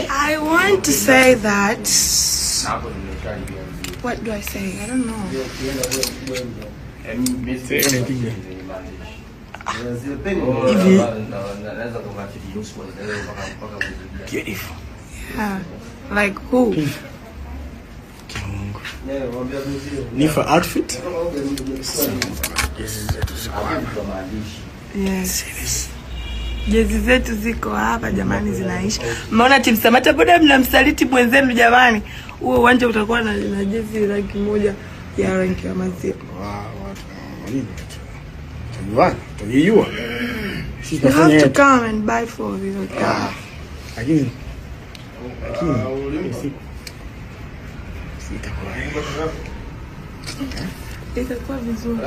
I want to say that. What do I say? I don't know. Beautiful. Yeah. Like who? Ni for outfit? Yes. Jezi zetu ziko hapa jamani, zinaisha. Mmeona Team Samata boda mnamsaliti mwenzenu jamani. Huo uwanja utakuwa na jezi rangi moja ya rangi ya maziwa. You have to come and buy for you. Lakini itakuwa vizuri.